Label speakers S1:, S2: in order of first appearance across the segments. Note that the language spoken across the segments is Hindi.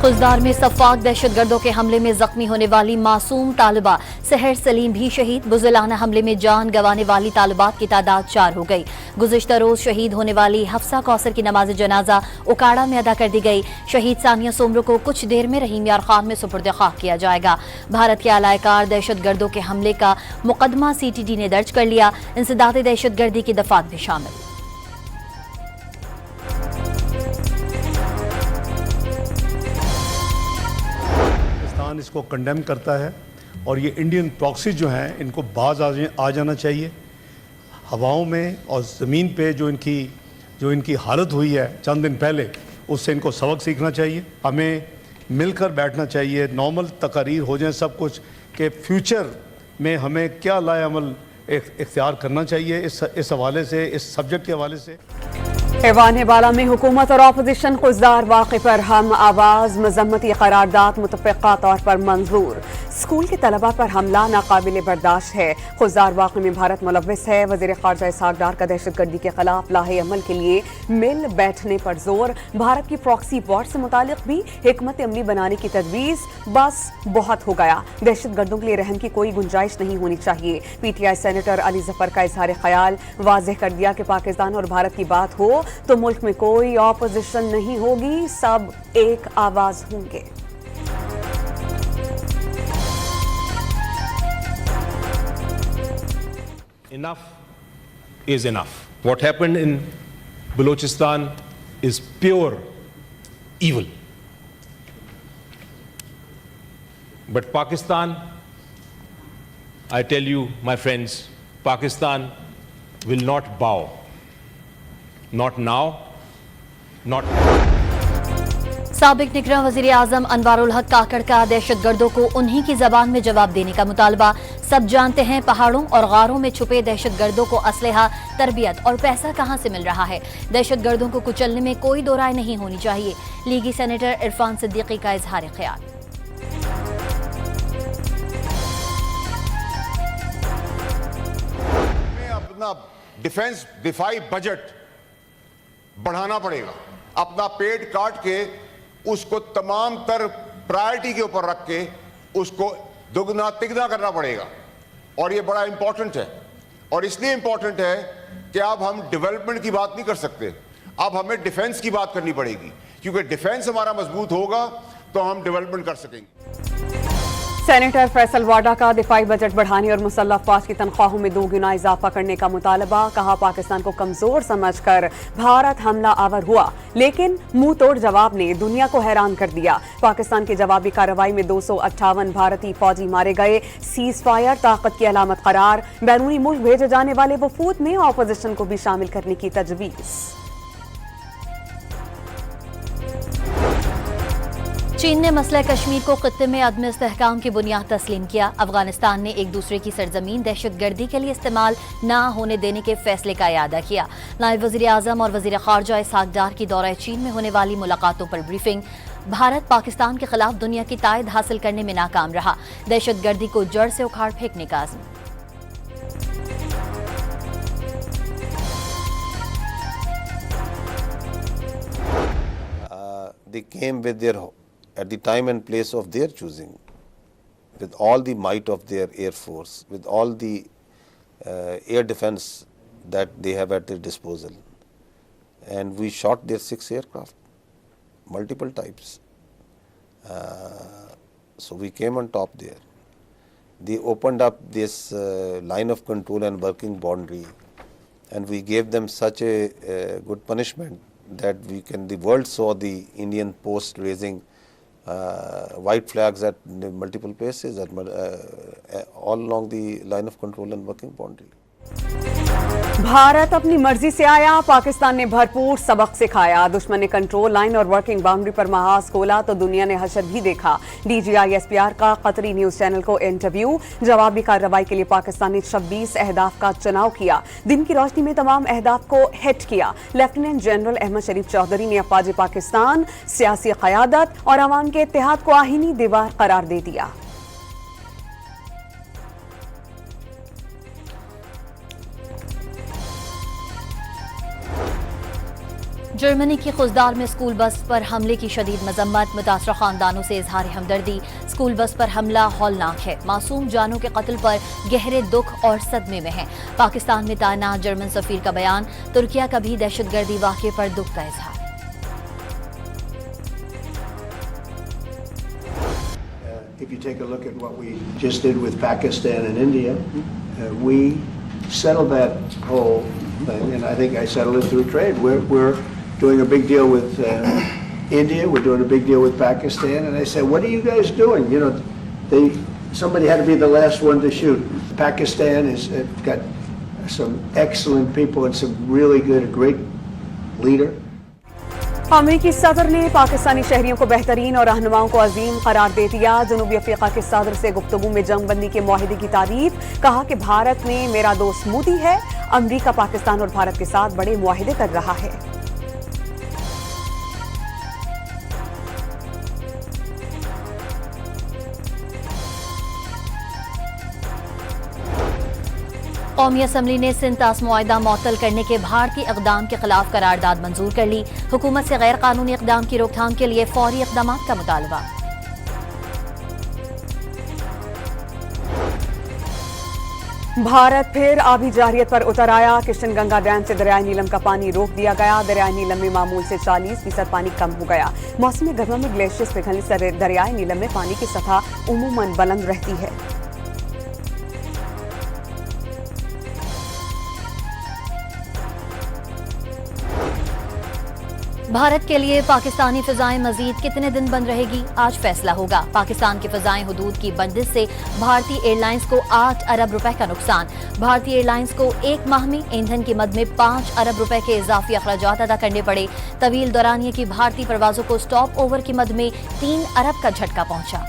S1: खुजदार में सफाक दहशतगर्दों के हमले में जख्मी होने वाली मासूम तालिबा सहर सलीम भी शहीद। बुज़िलाना हमले में जान गंवाने वाली तालिबात की तादाद 4 हो गई। गुज़िश्ता रोज शहीद होने वाली हफ्सा कौसर की नमाज जनाजा उकाड़ा में अदा कर दी गई। शहीद सानिया सोमरो को कुछ देर में रहीम यार खान में सुपुर्द खाक किया जाएगा। भारत के आलाकार दहशतगर्दों के हमले का मुकदमा CTT ने दर्ज कर लिया। इंसदाद दहशतगर्दी की दफात भी शामिल।
S2: इसको कंडेम करता है और ये इंडियन प्रॉक्सी जो हैं इनको बाज आ जाना चाहिए। हवाओं में और ज़मीन पे जो इनकी हालत हुई है चंद दिन पहले, उससे इनको सबक सीखना चाहिए। हमें मिलकर बैठना चाहिए, नॉर्मल तकारीर हो जाए सब कुछ कि फ्यूचर में हमें क्या लाए अमल इख्तियार करना चाहिए इस हवाले से, इस सब्जेक्ट के हवाले से।
S3: ऐवान बाला में हुकूमत और अपोजिशन खुजदार वाक़े पर हम आवाज़ मजम्मती करारदाद मुतफ़िक़ा तौर पर मंजूर। स्कूल के तलबा पर हमला नाकाबिल बर्दाश्त है। खुजदार वाक़े में भारत मुलव्विस है। वज़ीर ख़ारजा इसहाक़ डार का दहशतगर्दी के खिलाफ लाहे अमल के लिए मिल बैठने पर जोर। भारत की प्रॉक्सी वॉर से मुतालिक भी हिकमत अमली बनाने की तजवीज़। बस बहुत हो गया, दहशतगर्दों के लिए रहम की कोई गुंजाइश नहीं होनी चाहिए। PTI सेनेटर अली जफर का इजहार ख्याल वाज़ेह कर दिया कि पाकिस्तान और भारत की बात हो तो मुल्क में कोई ऑपोजिशन नहीं होगी, सब एक आवाज होंगे।
S4: Enough is enough. What happened in Balochistan is pure evil. But Pakistan, I tell you, my friends, Pakistan will not bow. Not now, not ever.
S1: साबिक निगरान वज़ीर आज़म अनवारुल हक काकड़ का दहशतगर्दों को उन्हीं की जबान में जवाब देने का मुतालबा। सब जानते हैं पहाड़ों और गारों में छुपे दहशतगर्दों को असलहा, तरबियत और पैसा कहां से मिल रहा है। दहशतगर्दों को कुचलने में कोई दो राय नहीं होनी चाहिए। लीगी सेनेटर इरफान सिद्दीकी का इजहार ख्याल।
S5: अपना दिफाई बजट बढ़ाना पड़ेगा। अपना पेट काट के उसको तमाम तर प्रायोरिटी के ऊपर रख के उसको दुगना तिगना करना पड़ेगा। और ये बड़ा इंपॉर्टेंट है, और इसलिए इंपॉर्टेंट है कि अब हम डेवलपमेंट की बात नहीं कर सकते, अब हमें डिफेंस की बात करनी पड़ेगी। क्योंकि डिफेंस हमारा मजबूत होगा तो हम डेवलपमेंट कर सकेंगे।
S3: सेनेटर फैसल वाडा का दिफाई बजट बढ़ाने और मुसल्लह अफवाज की तनख्वाहों में 2 गुना इजाफा करने का मुतालबा। कहा पाकिस्तान को कमजोर समझकर भारत हमला आवर हुआ, लेकिन मुंह तोड़ जवाब ने दुनिया को हैरान कर दिया। पाकिस्तान की जवाबी कार्रवाई में 258 भारतीय फौजी मारे गए। सीज फायर ताकत की अलामत करार। बैरूनी मुल्क भेजे जाने वाले वफूद में अपोजिशन को भी शामिल करने की तजवीज़।
S1: चीन ने मसला कश्मीर को खित्ते में अदम इस्तेहकाम की बुनियाद तस्लीम किया। अफगानिस्तान ने एक दूसरे की सरजमीन दहशतगर्दी के लिए इस्तेमाल न होने देने के फैसले का इयादा किया। नायब वज़ीर आज़म और वज़ीर ख़ारजा इसहाक़ डार की दौरा चीन में होने वाली मुलाकातों पर ब्रीफिंग। भारत पाकिस्तान के खिलाफ दुनिया की तायद हासिल करने में नाकाम रहा। दहशतगर्दी को जड़ से उखाड़ फेंकने का आज़म।
S6: They came with their at the time and place of their choosing, with all the might of their air force, with all the air defense that they have at their disposal, and we shot their 6 aircraft, multiple types. So we came on top there. They opened up this line of control and working boundary, and we gave them such a good punishment that the world saw the Indian post raising white flags at multiple places all along the line of control and working boundary.
S3: Bharat अपनी मर्जी से आया, पाकिस्तान ने भरपूर सबक सिखाया। दुश्मन ने कंट्रोल लाइन और वर्किंग बाउंड्री पर महाज खोला तो दुनिया ने हशर भी देखा। DGI SPR का कतरी न्यूज चैनल को इंटरव्यू। जवाबी कार्रवाई के लिए पाकिस्तान ने 26 अहदाफ का चुनाव किया। दिन की रोशनी में तमाम अहदाफ को हिट किया। लेफ्टिनेंट जनरल अहमद शरीफ चौधरी ने अफवाज पाकिस्तान, सियासी क़यादत और अवाम के इत्तेहाद को आहीनी दीवार करार दे दिया।
S1: जर्मनी की खुजदार में स्कूल बस पर हमले की शदीद मजम्मत, मुतासरा खानदानों से इजहार हमदर्दी। स्कूल बस पर हमला हौलनाक है, मासूम जानों के कत्ल पर गहरे दुख और सदमे में है। पाकिस्तान में तैनात जर्मन सफीर का बयान, तुर्किया का भी दहशतगर्दी वाक़े पर दुख का इजहार।
S7: If you take a look at what we just did with Pakistan and India, we settled that whole thing, and I think I settled it through trade. We're doing a big deal with India, we're doing a big deal with Pakistan, and I said, what are you guys doing? You know, somebody had to be the last one to shoot. Pakistan has got some excellent people and some really good, great leader.
S3: अमरीकी सदर ने पाकिस्तानी शहरियों को बेहतरीन और रहनुमाओं को अजीम करार दे दिया। जनूबी अफ्रीका के सदर से गुफ्तगू में जंग बंदी के मुआहिदे की तारीफ, कहा कि भारत में मेरा दोस्त मोदी है। अमरीका पाकिस्तान और भारत के साथ बड़े मुआहिदे कर रहा है।
S1: कौमी असम्बली ने सिंध तास मुआहिदा मुअत्तल करने के भारतीय इक़दाम के खिलाफ करारदाद मंजूर कर ली। हुकूमत से गैर कानूनी इक़दाम की रोकथाम के लिए फौरी इक़दाम का मुतालबा।
S3: भारत फिर आबी जारियत पर उतर आया। किशनगंगा डैम से दरियाई नीलम का पानी रोक दिया गया। दरियाई नीलम में मामूल से 40% पानी कम हो गया। मौसम गर्मा में ग्लेशियर्स पिघलने से दरियाई नीलम में पानी की सतह उमूमन बुलंद रहती है।
S1: भारत के लिए पाकिस्तानी फिजाएं मजीद कितने दिन बंद रहेगी, आज फैसला होगा। पाकिस्तान की फिजाएं हुदूद की बंदिश से भारतीय एयरलाइंस को 8 अरब रुपए का नुकसान। भारतीय एयरलाइंस को एक माह में ईंधन की मद में 5 अरब रुपए के इजाफी अखराजात अदा करने पड़े। तवील दौरानिये की भारतीय परवाजों को स्टॉप ओवर की मद में 3 अरब का झटका पहुंचा।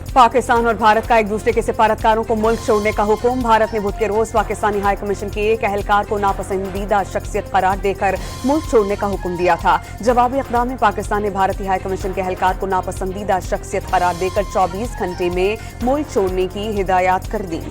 S3: पाकिस्तान और भारत का एक दूसरे के सिफारतकारों को मुल्क छोड़ने का हुक्म। भारत ने बुध के रोज पाकिस्तानी हाई कमीशन के एक एहलकार को नापसंदीदा शख्सियत करार देकर मुल्क छोड़ने का हुक्म दिया था। जवाबी इक़दाम में पाकिस्तान ने भारतीय हाई कमीशन के एहलकार को नापसंदीदा शख्सियत करार देकर 24 घंटे में मुल्क छोड़ने की हिदायत कर दी।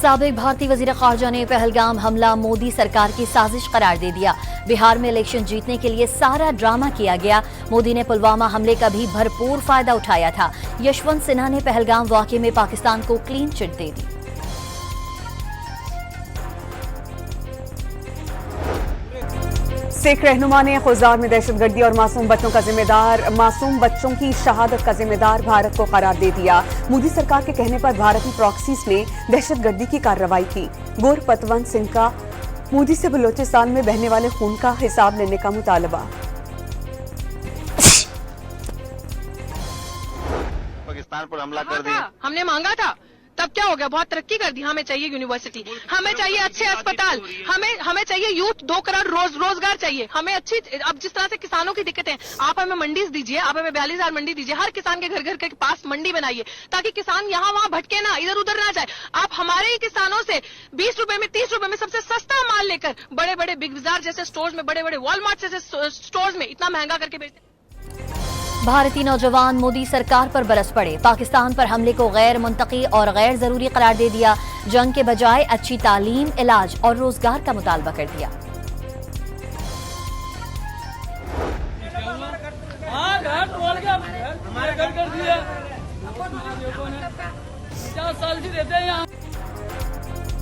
S1: साबिक भारतीय वजीर खारजा ने पहलगाम हमला मोदी सरकार की साजिश करार दे दिया। बिहार में इलेक्शन जीतने के लिए सारा ड्रामा किया गया। मोदी ने पुलवामा हमले का भी भरपूर फायदा उठाया था। यशवंत सिन्हा ने पहलगाम वाक़े में पाकिस्तान को क्लीन चिट दे दी।
S3: सिख रहनुमा ने खुजार में दहशतगर्दी और मासूम बच्चों की शहादत का जिम्मेदार भारत को करार दे दिया। मोदी सरकार के कहने पर भारतीय प्रॉक्सीज ने दहशतगर्दी की कार्रवाई की। गुरपतवंत सिंह का मोदी से बलोचिस्तान में बहने वाले खून का हिसाब लेने का मुतालबा।
S8: पाकिस्तान पर हमला कर दिया।
S9: हमने मांगा था, तब क्या हो गया? बहुत तरक्की कर दी। हमें चाहिए यूनिवर्सिटी, हमें चाहिए अच्छे अस्पताल, हमें चाहिए यूथ 2 करोड़ रोजगार चाहिए, हमें अच्छी। अब जिस तरह से किसानों की दिक्कतें, आप हमें मंडी दीजिए, आप हमें 42,000 मंडी दीजिए। हर किसान के घर के पास मंडी बनाइए ताकि किसान यहाँ वहाँ भटके ना, इधर उधर ना जाए। आप हमारे ही किसानों से 20 रुपए में 30 रुपए में सबसे सस्ता माल लेकर बड़े बड़े बिग बाजार जैसे स्टोर्स में, बड़े बड़े वॉलमार्ट जैसे स्टोर्स में इतना महंगा करके बेचते।
S1: भारतीय नौजवान मोदी सरकार पर बरस पड़े। पाकिस्तान पर हमले को गैर मुंतकी और गैर जरूरी करार दे दिया। जंग के बजाय अच्छी तालीम, इलाज और रोजगार का मुतालबा कर दिया।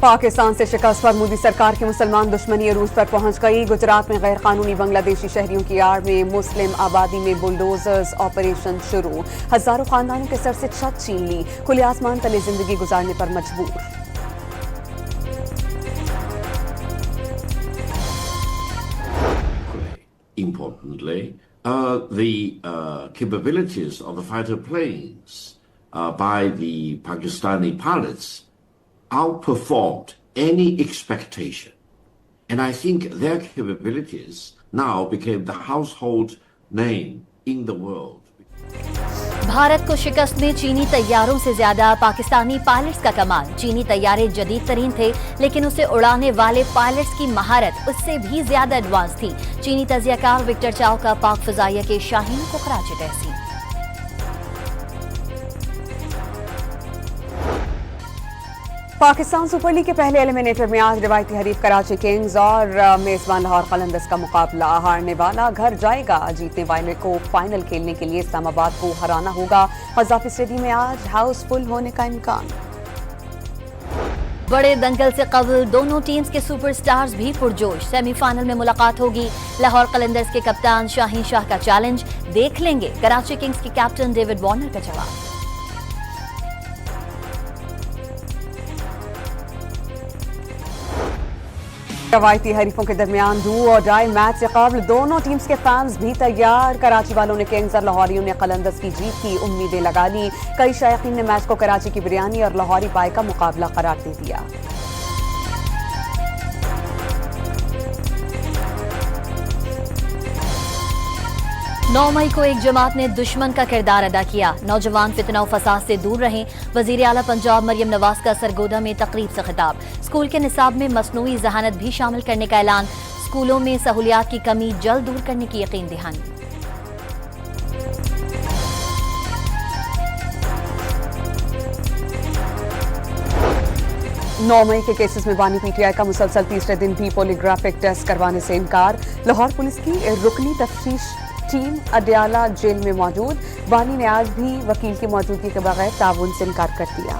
S3: पाकिस्तान से शिकस्त पर मोदी सरकार की मुसलमान दुश्मनी अरूज पर पहुंच गई। गुजरात में गैर कानूनी बांग्लादेशी शहरियों की आड़ में मुस्लिम आबादी में बुलडोजर्स ऑपरेशन शुरू। हजारों खानदानों के सर से छत छीन ली। खुले आसमान तले जिंदगी गुजारने पर मजबूर।
S10: Importantly, the capabilities of the fighter planes by the Pakistani pilots outperformed any expectation. And I think their capabilities now became the household name in the world.
S1: Bharat को शिकस्त में चीनी तैयारों से ज्यादा पाकिस्तानी पायलट्स का कमाल। चीनी तैयारे जदीद तरीन थे, लेकिन उसे उड़ाने वाले पायलट्स की महारत उससे भी ज्यादा एडवांस थी। चीनी तजियाकार विक्टर चाओ का पाक फिजाइया के शाहीन को खराज तहसीन।
S3: पाकिस्तान सुपर लीग के पहले एलिमिनेटर में आज रिवायती हरीफ कराची किंग्स और मेजबान लाहौर कलंदर्स का मुकाबला। हारने वाला घर जाएगा। जीतने वाले को फाइनल खेलने के लिए इस्लामाबाद को हराना होगा। कज़ाफी स्टेडियम में आज हाउसफुल होने का इम्कान।
S1: बड़े दंगल से कबल दोनों टीम्स के सुपरस्टार्स भी पुरजोश। सेमीफाइनल में मुलाकात होगी। लाहौर कलंदर्स के कप्तान शाहीन शाह का चैलेंज देख लेंगे कराची किंग्स के कैप्टन डेविड वार्नर का जवाब।
S3: रवायती हरीफों के दरमियान डू और डाई मैच से कबल दोनों टीम्स के फैंस भी तैयार। कराची वालों ने किंग्स और लाहौरियों ने कलंदर्स की जीत की उम्मीदें लगा ली। कई शायकीन ने मैच को कराची की बिरयानी और लाहौरी पाई का मुकाबला करार दे दिया।
S1: नौ मई को एक जमात ने दुश्मन का किरदार अदा किया। नौजवान फितना और फसाद से दूर रहें। वजीर आला पंजाब मरियम नवाज का सरगोदा में तकरीब से खिताब। स्कूल के निसाब में मसनूई जहानत भी शामिल करने का ऐलान। स्कूलों में सहूलियात की कमी जल्द दूर करने की यकीन दहानी।
S3: 9 मई के केसेस में बानी पीटीआई का मुसलसल तीसरे दिन भी पॉलीग्राफिक टेस्ट करवाने से इनकार। लाहौर पुलिस की रुकनी तफ्तीश टीम अडयाला जेल में मौजूद। बानी ने आज भी वकील की मौजूदगी के बगैर ताउन से इनकार कर दिया।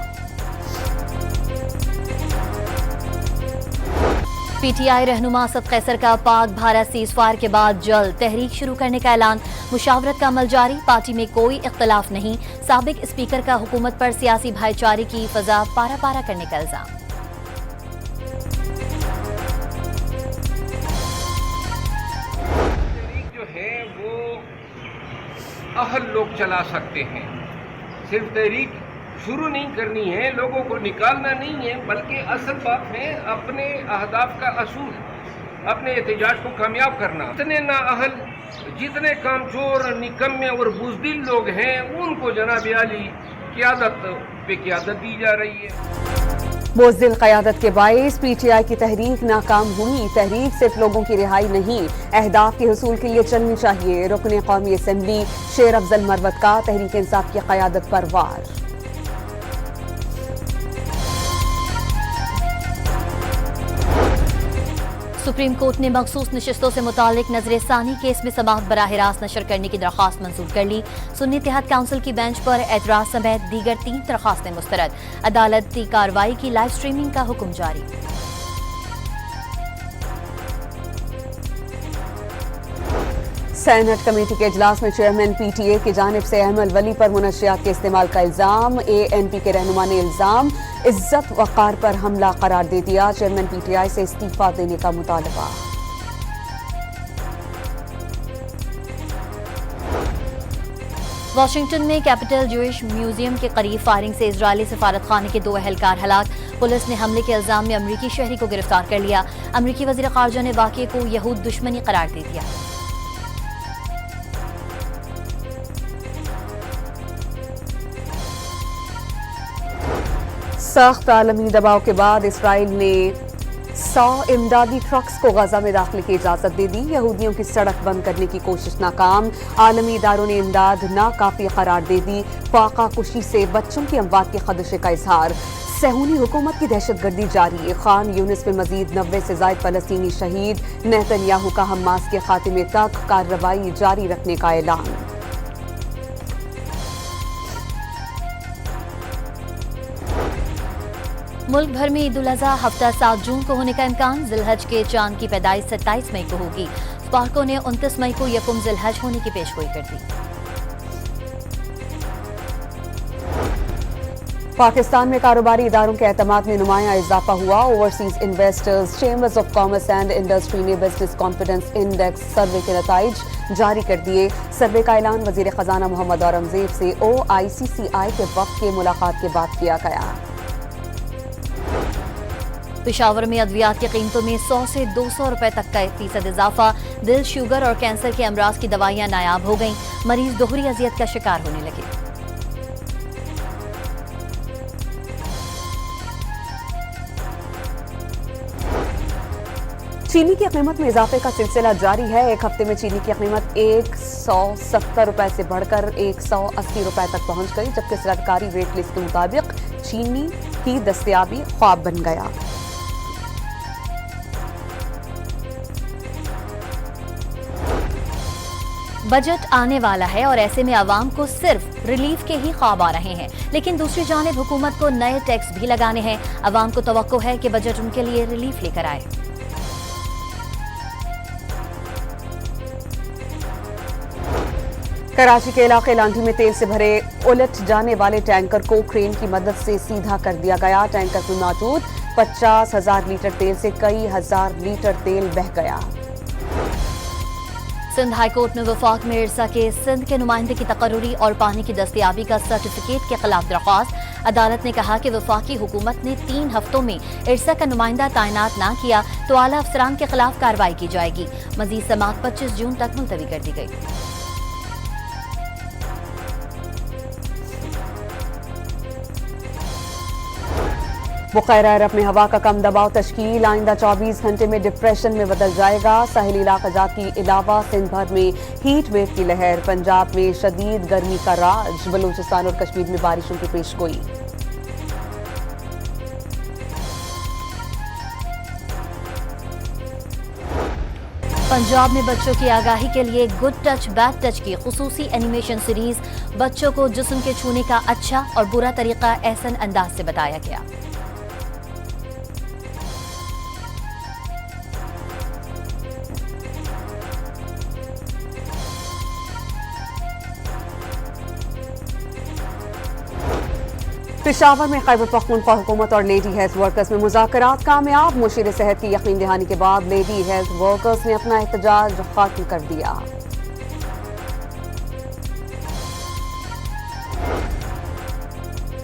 S1: पीटीआई रहनुमा असद कैसर का पाक भारत सीज़फायर के बाद जल्द तहरीक शुरू करने का ऐलान। मुशावरत का अमल जारी। पार्टी में कोई इख्तलाफ नहीं। साबिक स्पीकर का हुकूमत पर सियासी भाईचारे की फजा पारा पारा करने का इल्जाम।
S11: अहल लोग चला सकते हैं। सिर्फ तहरीक शुरू नहीं करनी है, लोगों को निकालना नहीं है, बल्कि असल बात है अपने अहदाफ का असूल, अपने एहतजाज को कामयाब करना। इतने नाअहल, जितने कामचोर, निकम्मे और बुज़दिल लोग हैं, उनको जनाब आली क़यादत पे क़यादत दी जा रही है।
S3: बुज़दिल क़यादत के बाइस पीटीआई की तहरीक नाकाम हुई। तहरीक सिर्फ लोगों की रिहाई नहीं, अहदाफ के हुसूल के लिए चलनी चाहिए। रुकने कौमी असम्बली शेर अफजल मरवत का तहरीक इंसाफ की क़यादत पर वार।
S1: सुप्रीम कोर्ट ने मखसूस नशिस्तों से मुतालिक नजरसानी केस में समाअत बराह रास्त नशर करने की दरख्वास्त मंजूर कर ली। सुन्नी इत्तेहाद काउंसिल की बेंच पर एतराज समेत दीगर 3 दरख्वास्तें मुस्तरद। अदालती कार्रवाई की लाइव स्ट्रीमिंग का हुक्म जारी।
S3: सेनेट कमेटी के इजलास में चेयरमैन पीटीए की जानिब से अहमद वली पर मुनशियात के इस्तेमाल का इल्जाम। एएनपी के रहनुमा ने इल्जाम इज्जत वक़ार पर हमला करार दे दिया। चेयरमैन पीटीआई से इस्तीफा देने का मुतालबा।
S1: वाशिंगटन में कैपिटल ज्यूइश म्यूजियम के करीब फायरिंग से इजरायली सफारत खाने के 2 अहलकार हलाक। पुलिस ने हमले के इल्जाम में अमरीकी शहरी को गिरफ्तार कर लिया। अमरीकी वज़ीर ख़ारजा ने वाक़े को यहूद दुश्मनी करार दे दिया।
S3: सख्त आलमी दबाव के बाद इसराइल ने 100 इमदादी ट्रक्स को गजा में दाखिले की इजाजत दे दी। यहूदियों की सड़क बंद करने की कोशिश नाकाम। आलमी इदारों ने इमदाद नाकाफी करार दे दी। फाका कुशी से बच्चों की अमवात के खदशे का इजहार। सहूनी हुकूमत की दहशतगर्दी जारी। खान यूनिस में मजीद 90 से जायद फलस्तीनी शहीद। नेतन्याहू का हमास के खात्मे तक कार्रवाई जारी रखने का ऐलान।
S1: मुल्क भर में ईद उल अज़हा हफ्ता 7 जून को होने का इम्कान। जिलहज के चांद की पैदाइश 27 मई को होगी। स्पार्को ने 29 मई को यकुम जिलहज होने की पेशगोई कर दी।
S3: पाकिस्तान में कारोबारी इदारों के एतमाद में नुमाया इजाफा हुआ। Overseas investors chambers of commerce and industry ने बिजनेस कॉन्फिडेंस इंडेक्स सर्वे के नताइज जारी कर दिए। सर्वे का ऐलान वजीर खजाना मोहम्मद औरंगजेब से OICCI के वक्त की मुलाकात के बाद किया गया।
S1: पेशावर में अद्वियात की कीमतों में 100 से 200 रुपए तक का फीसद इजाफा। दिल, शुगर और कैंसर के अमराज की दवाइयां नायाब हो गईं। मरीज दोहरी अजियत का शिकार होने लगे।
S3: चीनी की कीमत में इजाफे का सिलसिला जारी है। एक हफ्ते में चीनी की कीमत 170 रुपए से बढ़कर 180 रुपए तक पहुंच गई, जबकि सरकारी रेट लिस्ट के मुताबिक चीनी की दस्तयाबी ख्वाब बन गया।
S1: बजट आने वाला है और ऐसे में आवाम को सिर्फ रिलीफ के ही ख्वाब आ रहे हैं, लेकिन दूसरी जानिब हुकूमत को नए टैक्स भी लगाने हैं। आवाम को तवक्को है कि बजट उनके लिए रिलीफ लेकर आए।
S3: कराची के इलाके लांधी में तेल से भरे उलट जाने वाले टैंकर को क्रेन की मदद से सीधा कर दिया गया। टैंकर में मौजूद 50,000 लीटर तेल से कई हजार लीटर तेल बह गया।
S1: सिंध हाई कोर्ट में वफाक में इरसा के सिंध के नुमाइंदे की तकर्रुरी और पानी की दस्तयाबी का सर्टिफिकेट के खिलाफ दरख्वास्त। अदालत ने कहा कि वफाकी हुकूमत ने 3 हफ्तों में इरसा का नुमाइंदा तैनात न किया तो आला अफसरान के खिलाफ कार्रवाई की जाएगी। मजीद समाअत 25 जून तक मुलतवी कर दी गई।
S3: बुखार अरब में हवा का कम दबाव तश्कील आइंदा 24 घंटे में डिप्रेशन में बदल जाएगा। साहिली इलाकाजात के अलावा सिंध भर में हीट वेव की लहर। पंजाब में शदीद गर्मी का राज। बलूचिस्तान और कश्मीर में बारिशों की पेशगोई।
S1: पंजाब में बच्चों की आगाही के लिए गुड टच बैड टच की खुसूसी एनिमेशन सीरीज। बच्चों को जिस्म के छूने का अच्छा और बुरा तरीका एहसन अंदाज से बताया गया।
S3: पेशावर में खैबर पख्तूनख्वा हुकूमत और लेडी हेल्थ वर्कर्स में मुज़ाकरात कामयाब। मुशीर सेहत की यकीन दहानी के बाद लेडी हेल्थ वर्कर्स ने अपना एहतजाज खत्म कर दिया।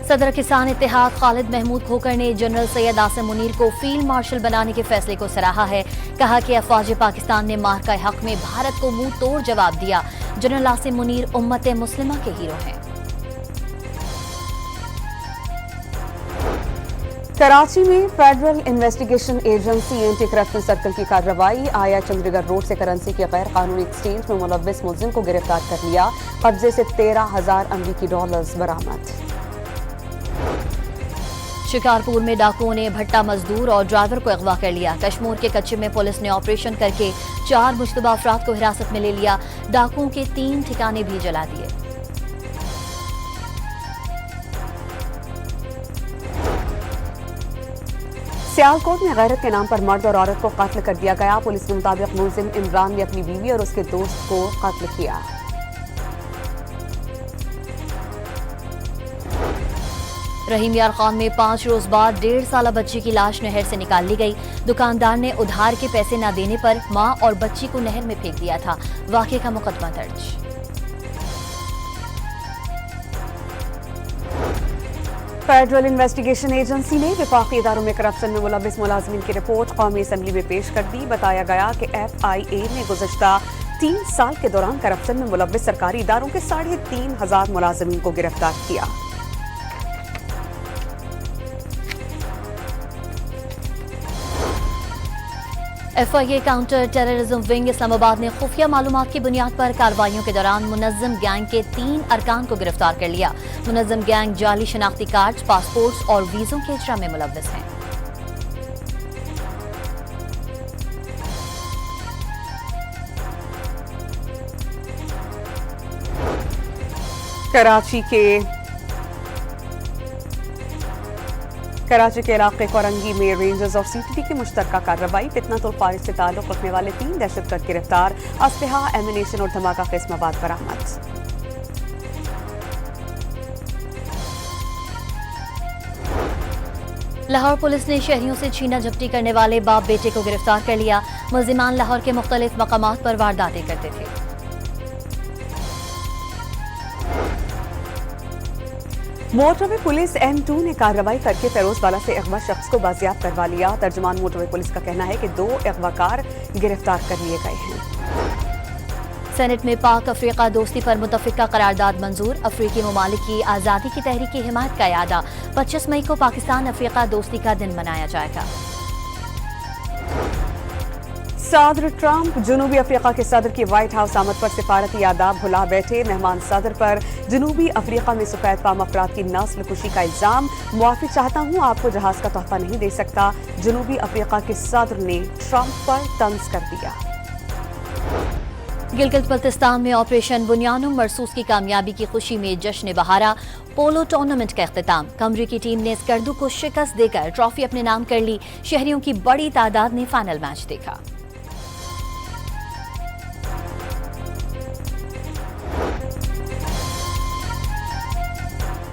S1: सदर किसान इत्तेहाद खालिद महमूद खोकर ने जनरल सैयद आसिम मुनीर को फील्ड मार्शल बनाने के फैसले को सराहा है। कहा कि अफवाज पाकिस्तान ने मार्का हक में भारत को मुंह तोड़ जवाब दिया। जनरल आसिम मुनीर उम्मत मुस्लिमा के हीरो हैं।
S3: कराची में federal investigation agency anti corruption circle की कार्रवाई। आया चंद्रीगढ़ रोड से करेंसी के गैर कानूनी एक्सचेंज में मुलव्विस मुलजिम को गिरफ्तार कर लिया। कब्जे से 13,000 अमरीकी डॉलर्स बरामद।
S1: शिकारपुर में डाकुओं ने भट्टा मजदूर और ड्राइवर को अगवा कर लिया। कश्मीर के कच्चे में पुलिस ने ऑपरेशन करके 4 मुश्तबा अफराद को हिरासत में ले लिया। डाकुओं के 3 ठिकाने भी जला दिए।
S3: सियालकोट में गैरत के नाम पर मर्द और औरत को कत्ल कर दिया गया। पुलिस के मुताबिक मुलजिम इमरान ने अपनी बीवी और उसके दोस्त को कत्ल किया।
S1: रहीम यार खान में 5 रोज बाद 1.5 साला बच्ची की लाश नहर से निकाल ली गई। दुकानदार ने उधार के पैसे न देने पर मां और बच्ची को नहर में फेंक दिया था। वाक़े का मुकदमा दर्ज।
S3: फेडरल इन्वेस्टिगेशन एजेंसी ने वफाकी इदारों में करप्शन में मुलव्विस मुलाजिमीन की रिपोर्ट कौमी असम्बली में पेश कर दी। बताया गया कि FIA ने गुज़श्ता 3 साल के दौरान करप्शन में मुलव्विस सरकारी इदारों के 3,500 मुलाजिमीन को गिरफ्तार किया।
S1: FIA counter terrorism wing Islamabad ने खुफिया मालूमात की बुनियाद पर कार्रवाइयों के दौरान मुनज़्ज़म गैंग के 3 अरकान को गिरफ्तार कर लिया। मुनज़्ज़म गैंग जाली शनाख्ती कार्ड्स, पासपोर्ट्स और वीजों के इजरा में मुलव्विस हैं।
S3: कराची के इलाके कोरंगी में रेंजर्स और CTT की मुश्तरका कार्रवाई। फितनतुल ख़ारिज से ताल्लुक़ रखने वाले 3 दहशतगर्द गिरफ्तार। असलहा, एमिनेशन और धमाका किस्माबाद बरामद।
S1: लाहौर पुलिस ने शहरियों से छीना झपटी करने वाले बाप बेटे को गिरफ्तार कर लिया। मुलजिमान लाहौर के मुख्तलिफ मकामात पर वारदातें करते थे।
S3: मोटरवे पुलिस M2 ने कार्रवाई करके फेरोजवाला से अगवा शख्स को बाजियाब करवा लिया। तर्जुमान मोटरवे पुलिस का कहना है कि 2 अगवाकार गिरफ्तार कर लिए गए हैं।
S1: सेनेट में पाक अफ्रीका दोस्ती पर मुतफ़िका करारदाद मंजूर। अफ्रीकी ममालिक की आज़ादी की तहरीक की हिमायत का इरादा। 25 मई को पाकिस्तान अफ्रीका दोस्ती का दिन मनाया जाएगा।
S3: सदर ट्रंप जनूबी अफ्रीका के सदर की व्हाइट हाउस आमद पर सिफारती आदाब भुला बैठे। मेहमान सदर पर जनूबी अफ्रीका में सफेद पाम अफराद की नस्ल कुशी का इल्जाम। मुआफी चाहता हूं, आपको जहाज का तोहफा नहीं दे सकता। जनूबी अफ्रीका के सदर ने ट्रंप पर तंज कर दिया।
S1: गिलगित बल्तिस्तान में ऑपरेशन बुनियानुम मरसूस की कामयाबी की खुशी में जश्न बहारा। पोलो टूर्नामेंट का इख्तिताम। कमरी की टीम ने स्कर्दू को शिकस्त देकर ट्रॉफी अपने नाम कर ली। शहरियों की बड़ी तादाद ने फाइनल मैच देखा।